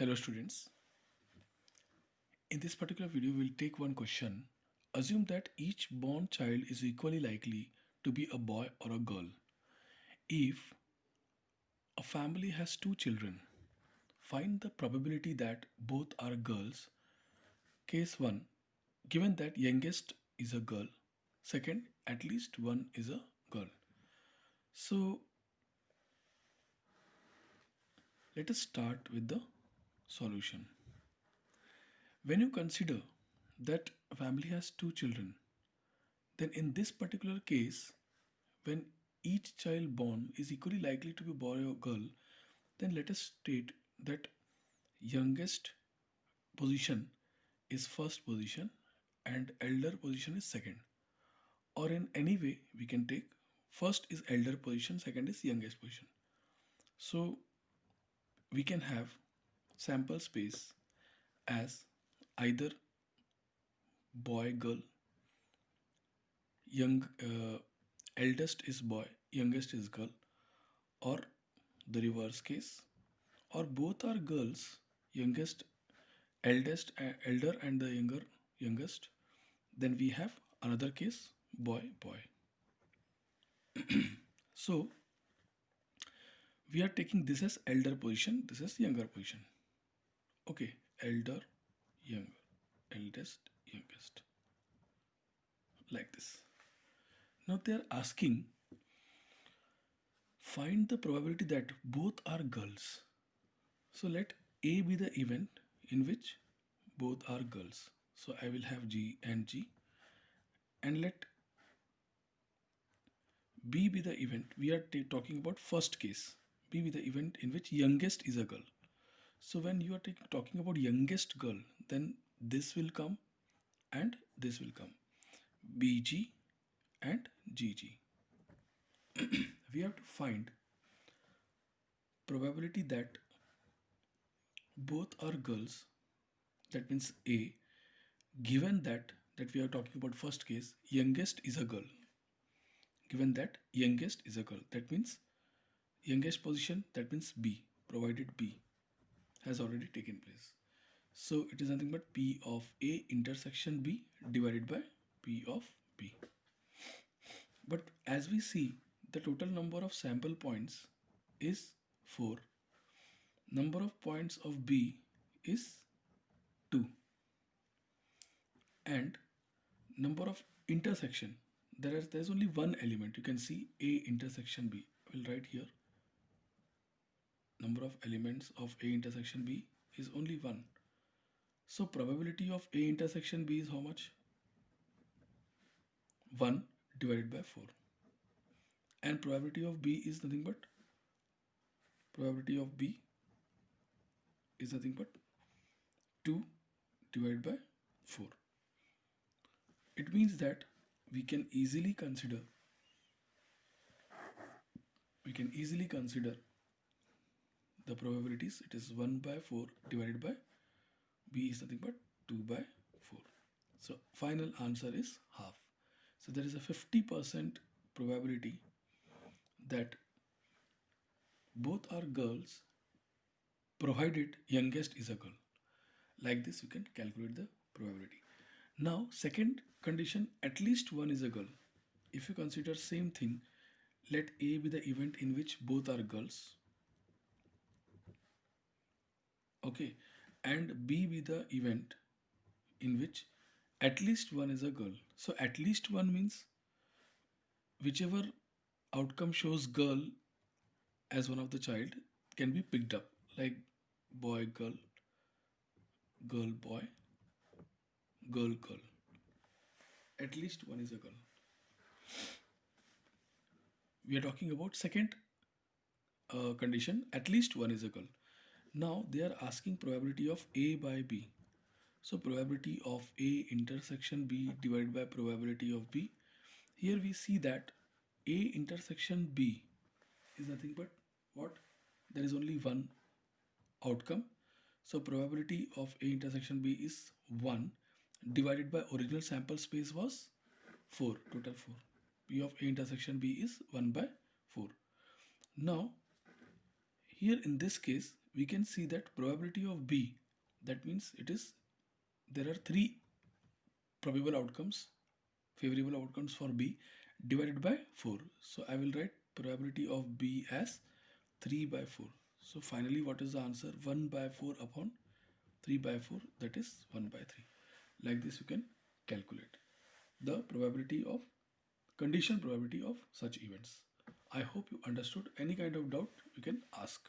Hello students. In this particular video, we'll take one question. Assume that each born child is equally likely to be a boy or a girl. If a family has two children, find the probability that both are girls. Case 1. Given that youngest is a girl. Second, at least one is a girl. So let us start with the solution. When you consider that a family has two children, then in this particular case, when each child born is equally likely to be boy or girl, then let us state that youngest position is first position and elder position is second. Or in any way, we can take first is elder position, second is youngest position. So we can have sample space as either boy, girl, young, eldest is boy, youngest is girl, or the reverse case, or both are girls, youngest, elder and the youngest. Then we have another case, boy, boy. So we are taking this as elder position, this is younger position. Okay, elder, younger, eldest, youngest, like this. Now they are asking, find the probability that both are girls. So let A be the event in which both are girls. So I will have G and G, and let B be the event. We are talking about first case. B be the event in which youngest is a girl. So when you are talking about youngest girl, then this will come and this will come. BG and GG. We have to find probability that both are girls. That means A. Given that we are talking about first case, youngest is a girl. Given that youngest is a girl, that means youngest position, that means B, provided B has already taken place. So it is nothing but P of A intersection B divided by P of B. But as we see, the total number of sample points is 4. Number of points of B is 2. And number of intersection, there's only one element. You can see A intersection B. I will write here. Number of elements of A intersection B is only 1. So probability of A intersection B is how much? 1 divided by 4. And probability of B is nothing but 2 divided by 4. It means that we can easily consider the probabilities. It is 1 by 4 divided by B is nothing but 2 by 4. So final answer is half. So there is a 50% probability that both are girls provided youngest is a girl. Like this you can calculate the probability. Now second condition, at least one is a girl. If you consider same thing, let A be the event in which both are girls. Okay, and B be the event in which at least one is a girl. So at least one means whichever outcome shows girl as one of the child can be picked up, like boy girl, girl boy, girl girl. At least one is a girl. We are talking about second condition, at least one is a girl. Now they are asking probability of A by B. So probability of A intersection B divided by probability of B. Here we see that A intersection B is nothing but what? There is only one outcome. So probability of A intersection B is 1 divided by original sample space was 4, total 4. P of A intersection B is 1 by 4. Now Here in this case, we can see that probability of B, that means there are three probable outcomes, favorable outcomes for B divided by 4. So I will write probability of B as 3 by 4. So finally, what is the answer? 1 by 4 upon 3 by 4, that is 1 by 3. Like this you can calculate the probability of condition probability of such events. I hope you understood. Any kind of doubt you can ask.